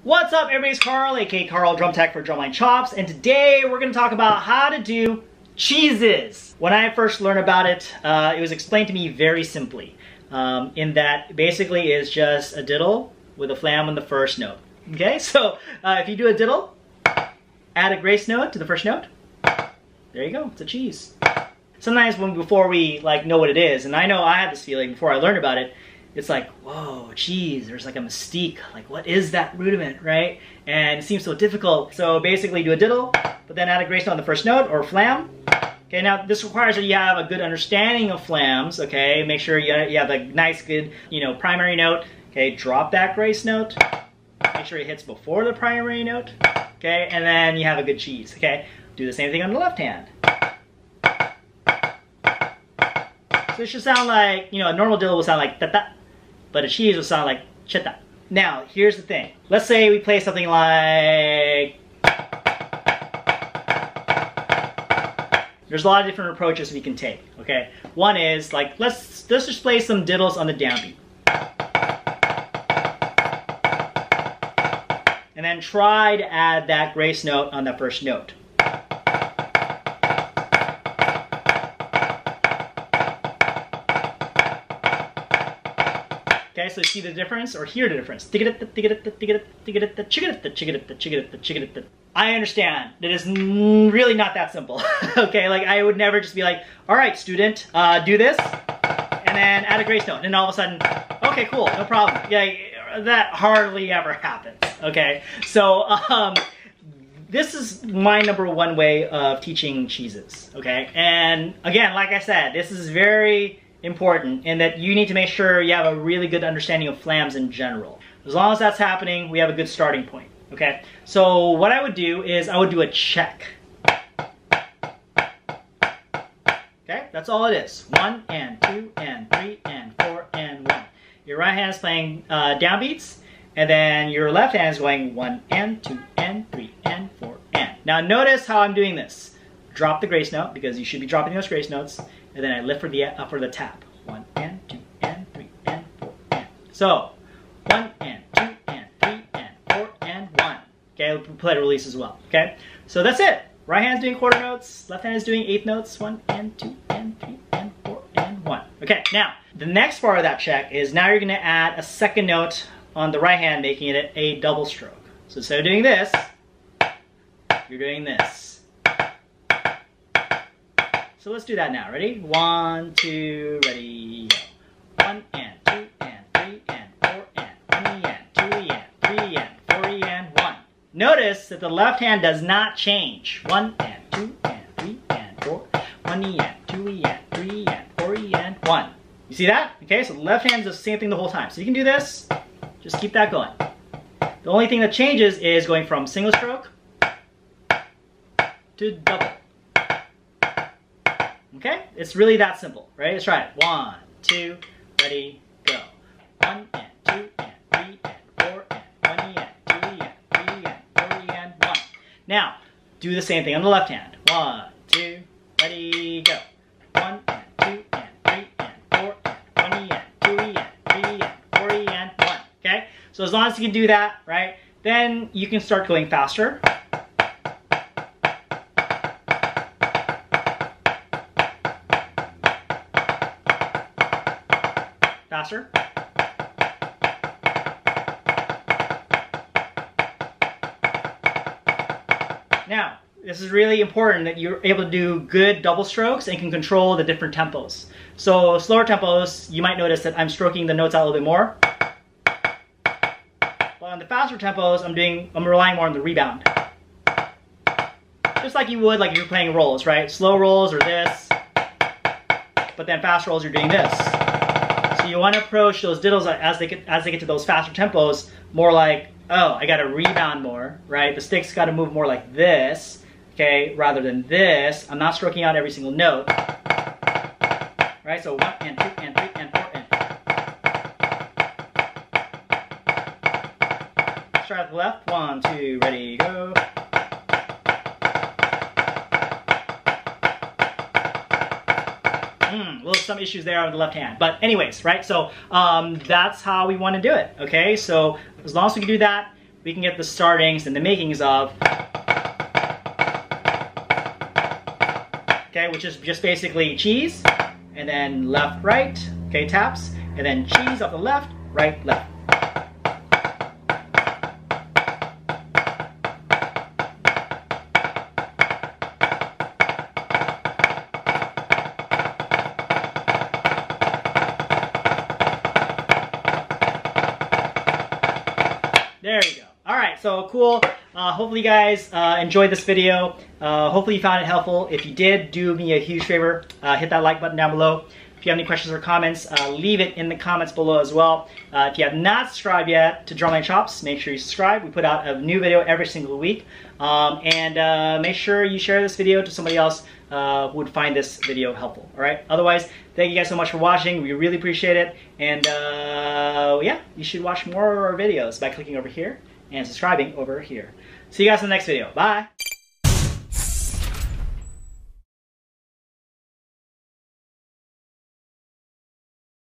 What's up, everybody? It's Karl, aka Karl Drum Tech for Drumline Chops, and today we're going to talk about how to do cheeses. When I first learned about it, it was explained to me very simply, in that basically is just a diddle with a flam on the first note. Okay, so if you do a diddle, add a grace note to the first note, there you go, it's a cheese. Sometimes before we know what it is, and I know I had this feeling before I learned about it, it's like, whoa, geez, there's like a mystique. Like, what is that rudiment, right? And it seems so difficult. So basically do a diddle, but then add a grace note on the first note, or flam. Okay, now this requires that you have a good understanding of flams, okay? Make sure you have a nice, good, primary note. Okay, drop that grace note. Make sure it hits before the primary note. Okay, and then you have a good cheese, okay? Do the same thing on the left hand. So it should sound like, a normal diddle will sound like ta-ta, but a cheese will sound like chita. Now, here's the thing. Let's say we play something like... There's a lot of different approaches we can take, okay? One is, let's just play some diddles on the downbeat. And then try to add that grace note on that first note. Okay, so see the difference, or hear the difference. I understand that it's really not that simple. Okay, I would never just be like, all right, student, do this, and then add a grace note, and all of a sudden, okay, cool, no problem. Yeah, that hardly ever happens. Okay, so this is my #1 way of teaching cheeses. Okay, and again, like I said, this is very important in that you need to make sure you have a really good understanding of flams in general. As long as that's happening, we have a good starting point. Okay, so what I would do is I would do a check. Okay, that's all it is. 1 and 2 and 3 and 4 and 1. Your right hand is playing downbeats, and then your left hand is going 1 and 2 and 3 and 4 and. Now notice how I'm doing this. Drop the grace note, because you should be dropping those grace notes, and then I lift for the tap. 1 and 2 and 3 and 4 and. So 1 and 2 and 3 and 4 and 1. Okay, we'll play the release as well. Okay, so that's it. Right hand's doing quarter notes, left hand is doing eighth notes. 1 and 2 and 3 and 4 and 1. Okay, now the next part of that check is now you're going to add a second note on the right hand, making it a double stroke. So instead of doing this, you're doing this. So let's do that now. Ready? 1, 2, ready, go. 1 and 2 and 3 and 4 and 1 and 2 and 3 and 4 and 1. Notice that the left hand does not change. 1 and 2 and 3 and 4. 1 and 2 and 3 and 4 and 1. You see that? Okay, so the left hand is the same thing the whole time. So you can do this. Just keep that going. The only thing that changes is going from single stroke to double. Okay? It's really that simple, right? Let's try it. 1, 2, ready, go. 1 and 2 and 3 and 4 and 1 and 2 and 3 and 4 and 1. Now, do the same thing on the left hand. 1, 2, ready, go. 1 and 2 and 3 and 4 and 1 and 2 and 3 and 4 and 1. Okay? So as long as you can do that, right, then you can start going faster. Faster. Now, this is really important that you're able to do good double strokes and can control the different tempos. So slower tempos, you might notice that I'm stroking the notes out a little bit more. But on the faster tempos, I'm relying more on the rebound. Just like you would if you're playing rolls, right? Slow rolls are this, but then fast rolls you're doing this. So you want to approach those diddles as they get to those faster tempos more like, oh, I got to rebound more, right? The stick's got to move more like this, okay, rather than this. I'm not stroking out every single note, right? So 1 and 2 and 3 and 4 and. Let's try with the left. 1, 2, ready, go. Some issues there on the left hand, but anyways, right? So that's how we want to do it. Okay, so as long as we can do that, we can get the startings and the makings of, okay, which is just basically cheese, and then left, right, okay, taps, and then cheese off the left, right, left. There you go. All right, so cool. Hopefully you guys enjoyed this video. Hopefully you found it helpful. If you did, do me a huge favor. Hit that like button down below. If you have any questions or comments, leave it in the comments below as well. If you have not subscribed yet to Drumline Chops, make sure you subscribe. We put out a new video every single week. And make sure you share this video to somebody else who would find this video helpful. All right. Otherwise, thank you guys so much for watching. We really appreciate it. And yeah, you should watch more of our videos by clicking over here and subscribing over here. See you guys in the next video. Bye.